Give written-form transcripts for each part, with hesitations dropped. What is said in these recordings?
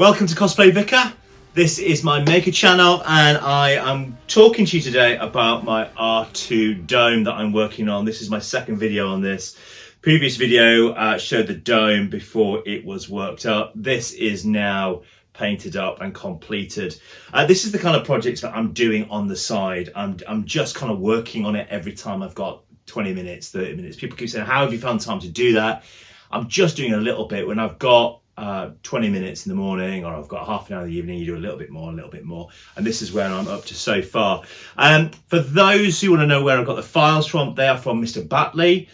Welcome to Cosplay Vicar. This is my maker channel and I am talking to you today about my R2 dome that I'm working on. This is my second video on this. Previous video showed the dome before it was worked up. This is now painted up and completed. This is the kind of projects that I'm doing on the side. I'm just kind of working on it every time I've got 20 minutes, 30 minutes. People keep saying, how have you found time to do that? I'm just doing a little bit. When I've got 20 minutes in the morning, or I've got half an hour in the evening, you do a little bit more, and this is where I'm up to so far. For those who want to know where I've got the files from, they are from Mr Baddeley.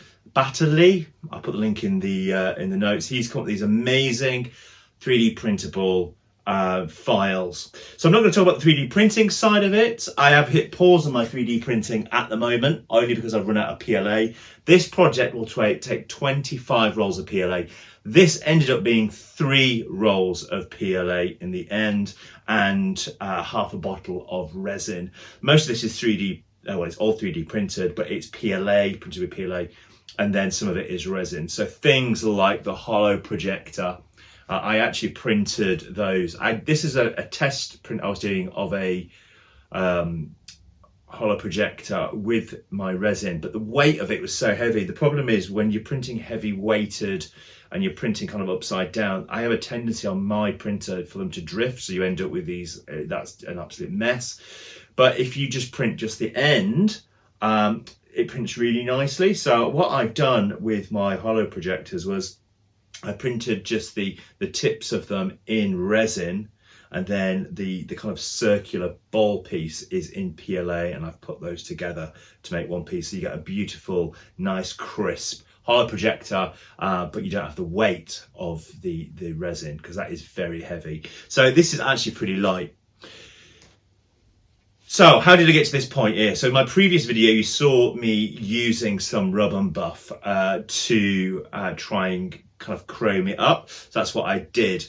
I'll put the link in the notes. He's come up with these amazing 3D printable files. So I'm not going to talk about the 3D printing side of it. I have hit pause on my 3D printing at the moment, only because I've run out of PLA. This project will take 25 rolls of PLA. This ended up being 3 rolls of PLA in the end, and half a bottle of resin. Most of this is 3D, well, it's all 3D printed, but it's PLA, printed with PLA, and then some of it is resin. So things like the hollow projector, I actually printed those. This is a test print I was doing of a hollow projector with my resin, but the weight of it was so heavy. The problem is when you're printing heavy weighted and you're printing kind of upside down, I have a tendency on my printer for them to drift, so you end up with these, that's an absolute mess. But if you just print just the end, it prints really nicely. So what I've done with my hollow projectors was I printed just the tips of them in resin, and then the kind of circular ball piece is in PLA, and I've put those together to make one piece. So you get a beautiful, nice, crisp hollow projector, but you don't have the weight of the resin, because that is very heavy. So this is actually pretty light. So how did I get to this point here? So in my previous video, you saw me using some rub and buff to try and kind of chrome it up. So that's what I did.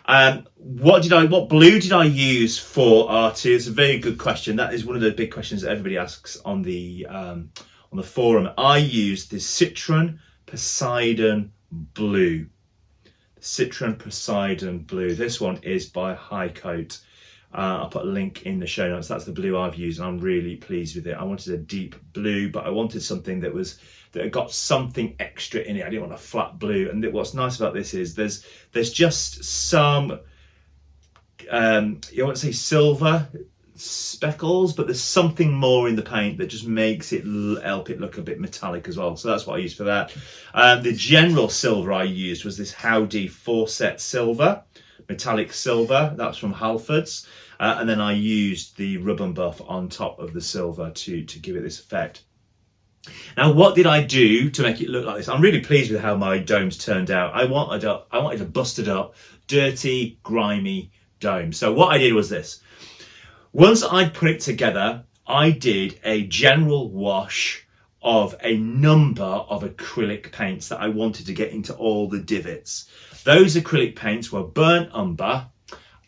What blue did I use for R2? It's a very good question. That is one of the big questions that everybody asks on the forum. I used the Citroen Poseiden Blue. The Citroen Poseiden Blue. This one is by Hycote. I'll put a link in the show notes. That's the blue I've used, and I'm really pleased with it. I wanted a deep blue, but I wanted something that had got something extra in it. I didn't want a flat blue. And what's nice about this is there's just some you won't say silver speckles, but there's something more in the paint that just makes it help it look a bit metallic as well. So that's what I used for that. The general silver I used was this Audi 4-set silver, metallic silver. That's from Halfords. And then I used the rub and buff on top of the silver to give it this effect. Now, what did I do to make it look like this? I'm really pleased with how my domes turned out. I wanted a busted up, dirty, grimy dome. So what I did was this. Once I'd put it together, I did a general wash of a number of acrylic paints that I wanted to get into all the divots. Those acrylic paints were burnt umber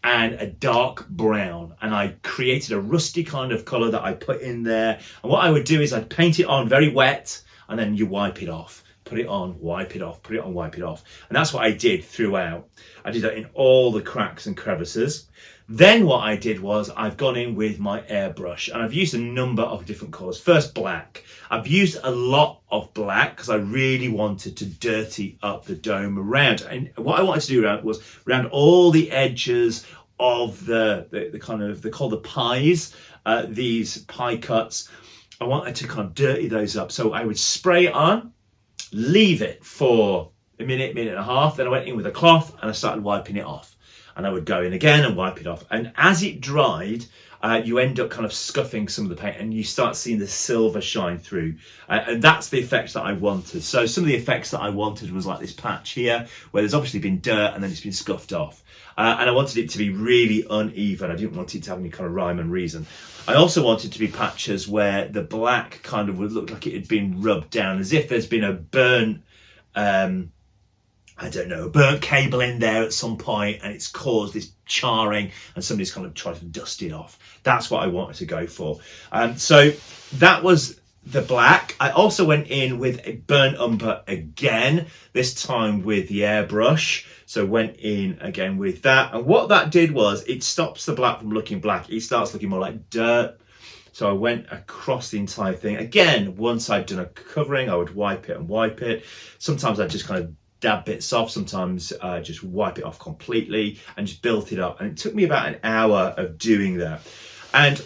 and a dark brown, and I created a rusty kind of colour that I put in there. And what I would do is I'd paint it on very wet, and then you wipe it off. Put it on, wipe it off, put it on, wipe it off. And that's what I did throughout. I did that in all the cracks and crevices. Then what I did was I've gone in with my airbrush, and I've used a number of different colours. First, black. I've used a lot of black because I really wanted to dirty up the dome around. And what I wanted to do was around all the edges of the kind of, they're called the pies, these pie cuts. I wanted to kind of dirty those up. So I would spray it on, leave it for a minute and a half. Then I went in with a cloth and I started wiping it off. And I would go in again and wipe it off. And as it dried, you end up kind of scuffing some of the paint, and you start seeing the silver shine through. And that's the effects that I wanted. So some of the effects that I wanted was like this patch here, where there's obviously been dirt and then it's been scuffed off. And I wanted it to be really uneven. I didn't want it to have any kind of rhyme and reason. I also wanted to be patches where the black kind of would look like it had been rubbed down, as if there's been a burnt, I don't know, a burnt cable in there at some point, and it's caused this charring, and somebody's kind of tried to dust it off. That's what I wanted to go for. So that was the black. I also went in with a burnt umber again, this time with the airbrush. So went in again with that. And what that did was it stops the black from looking black. It starts looking more like dirt. So I went across the entire thing. Again, once I'd done a covering, I would wipe it and wipe it. Sometimes I just kind of dab bits off. Sometimes just wipe it off completely and just built it up. And it took me about an hour of doing that. And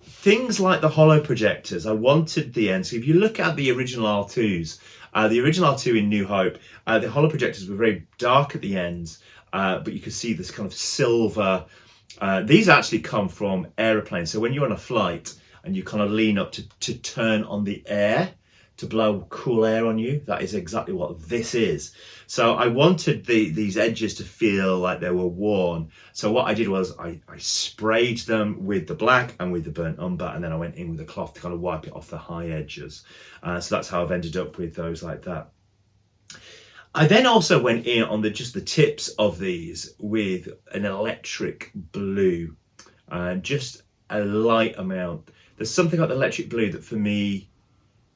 things like the hollow projectors, I wanted the end. So if you look at the original R2s, the original R2 in New Hope, the hollow projectors were very dark at the ends, but you could see this kind of silver. These actually come from aeroplanes. So when you're on a flight and you kind of lean up to turn on the air, to blow cool air on you, that is exactly what this is. So I wanted these edges to feel like they were worn. So what I did was I sprayed them with the black and with the burnt umber, and then I went in with a cloth to kind of wipe it off the high edges. So that's how I've ended up with those like that. I then also went in on just the tips of these with an electric blue, just a light amount. There's something about the electric blue that for me,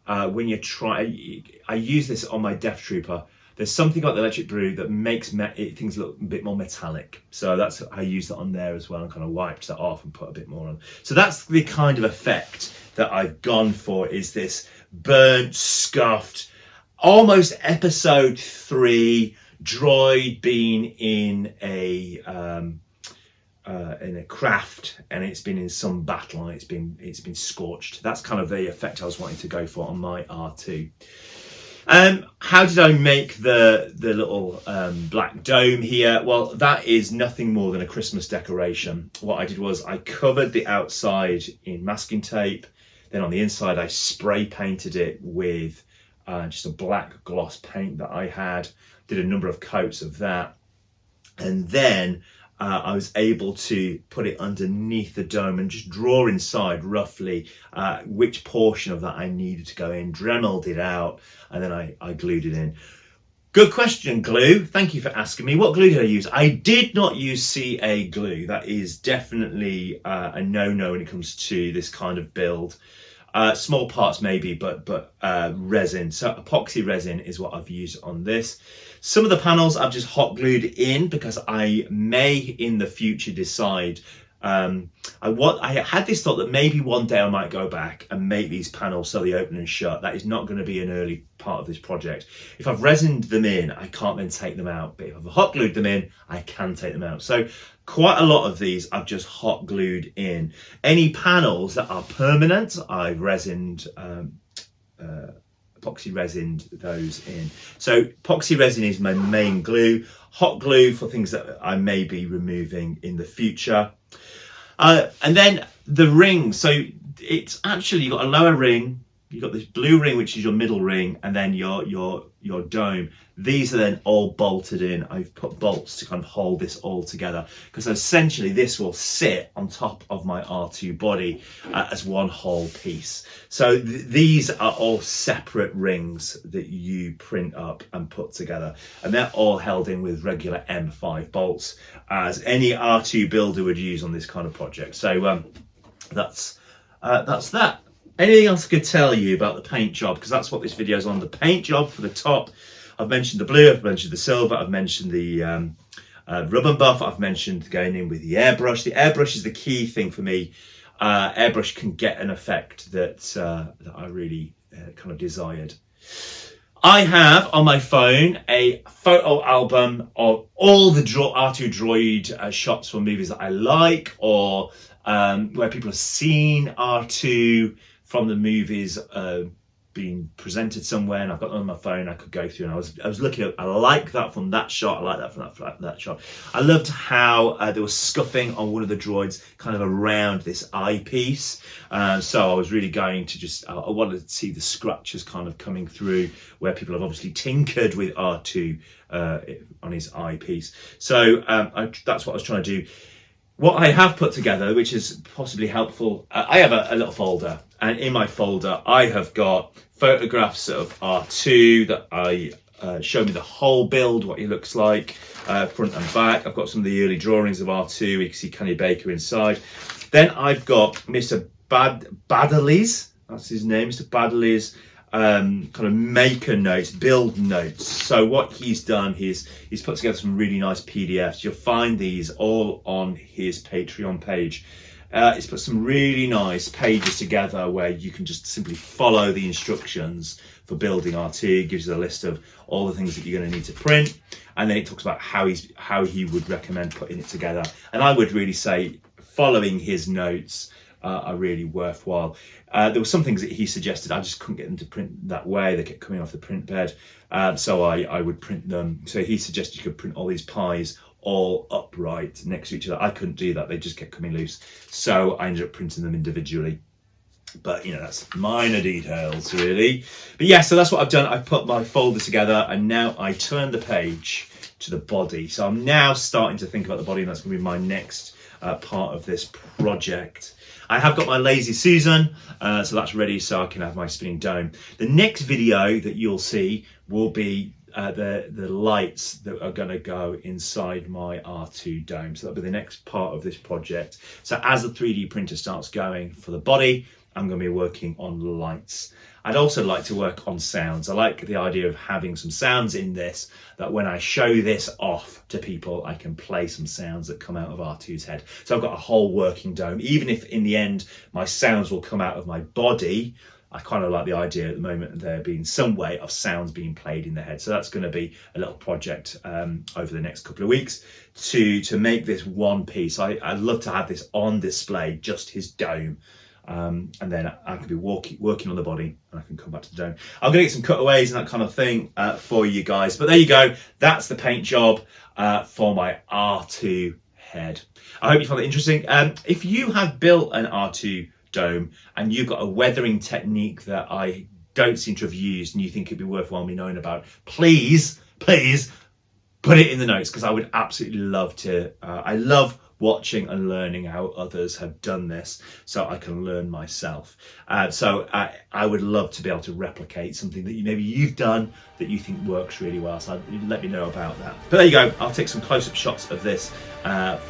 when you try, I use this on my Death Trooper. There's something about the electric blue that makes things look a bit more metallic. So that's, I used that on there as well and kind of wiped that off and put a bit more on. So that's the kind of effect that I've gone for, is this burnt, scuffed, almost episode 3 droid being in a craft, and it's been in some battle and it's been scorched. That's kind of the effect I was wanting to go for on my R2. How did I make the little black dome here? Well, that is nothing more than a Christmas decoration. What I did was I covered the outside in masking tape, then on the inside I spray painted it with just a black gloss paint that I had, did a number of coats of that, and then I was able to put it underneath the dome and just draw inside roughly which portion of that I needed to go in, Dremeled it out, and then I glued it in. Good question, glue. Thank you for asking me. What glue did I use? I did not use CA glue. That is definitely a no-no when it comes to this kind of build. Small parts maybe, but resin. So epoxy resin is what I've used on this. Some of the panels I've just hot glued in because I may in the future decide. I had this thought that maybe one day I might go back and make these panels so they open and shut. That is not going to be an early part of this project. If I've resined them in, I can't then take them out. But if I've hot glued them in, I can take them out. So quite a lot of these I've just hot glued in. Any panels that are permanent, I've resined, epoxy resined those in. So epoxy resin is my main glue. Hot glue for things that I may be removing in the future. And then the ring. So it's actually, you've got a lower ring, you've got this blue ring, which is your middle ring, and then your dome. These are then all bolted in. I've put bolts to kind of hold this all together, because essentially this will sit on top of my R2 body as one whole piece. So these are all separate rings that you print up and put together, and they're all held in with regular M5 bolts, as any R2 builder would use on this kind of project. So that's that. Anything else I could tell you about the paint job? Because that's what this video is on, the paint job for the top. I've mentioned the blue, I've mentioned the silver, I've mentioned the rub and buff, I've mentioned going in with the airbrush. The airbrush is the key thing for me. Airbrush can get an effect that I really kind of desired. I have on my phone a photo album of all the R2 droid shots from movies that I like, or where people have seen R2 from the movies being presented somewhere, and I've got them on my phone. I could go through, and I was looking at, I like that from that shot, I like that from that shot. I loved how there was scuffing on one of the droids kind of around this eyepiece, so I was really going to just, I wanted to see the scratches kind of coming through where people have obviously tinkered with R2 on his eyepiece. So that's what I was trying to do. What I have put together, which is possibly helpful, I have a little folder, and in my folder I have got photographs of R2 that I show me the whole build, what he looks like, front and back. I've got some of the early drawings of R2, you can see Kenny Baker inside. Then I've got Mr Baddeley's, that's his name, Mr Baddeley's kind of maker notes, build notes. So what he's done, he's put together some really nice PDFs. You'll find these all on his Patreon page. He's put some really nice pages together where you can just simply follow the instructions for building R2. It gives you a list of all the things that you're going to need to print, and then it talks about how he would recommend putting it together. And I would really say following his notes are really worthwhile. There were some things that he suggested, I just couldn't get them to print that way. They kept coming off the print bed, so I would print them. So he suggested you could print all these pies all upright next to each other. I couldn't do that, they just kept coming loose, so I ended up printing them individually. But you know, that's minor details really. But yeah, so that's what I've done. I've put my folder together, and now I turn the page to the body. So I'm now starting to think about the body, and that's going to be my next part of this project. I have got my Lazy Susan, so that's ready, so I can have my spinning dome. The next video that you'll see will be the lights that are going to go inside my R2 dome. So that'll be the next part of this project. So as the 3D printer starts going for the body, I'm going to be working on lights. I'd also like to work on sounds. I like the idea of having some sounds in this, that when I show this off to people, I can play some sounds that come out of R2's head. So I've got a whole working dome. Even if in the end my sounds will come out of my body, I kind of like the idea at the moment of there being some way of sounds being played in the head. So that's going to be a little project over the next couple of weeks to make this one piece. I'd love to have this on display, just his dome. And then I could be working on the body, and I can come back to the dome. I'm going to get some cutaways and that kind of thing for you guys. But there you go. That's the paint job for my R2 head. I hope you found it interesting. If you have built an R2 dome and you've got a weathering technique that I don't seem to have used and you think it'd be worthwhile me knowing about, please put it in the notes, because I would absolutely love to. I love watching and learning how others have done this, so I can learn myself. So I would love to be able to replicate something that maybe you've done that you think works really well. So let me know about that. But there you go. I'll take some close-up shots of this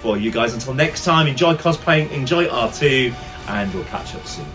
for you guys. Until next time, enjoy cosplaying, enjoy R2, and we'll catch up soon.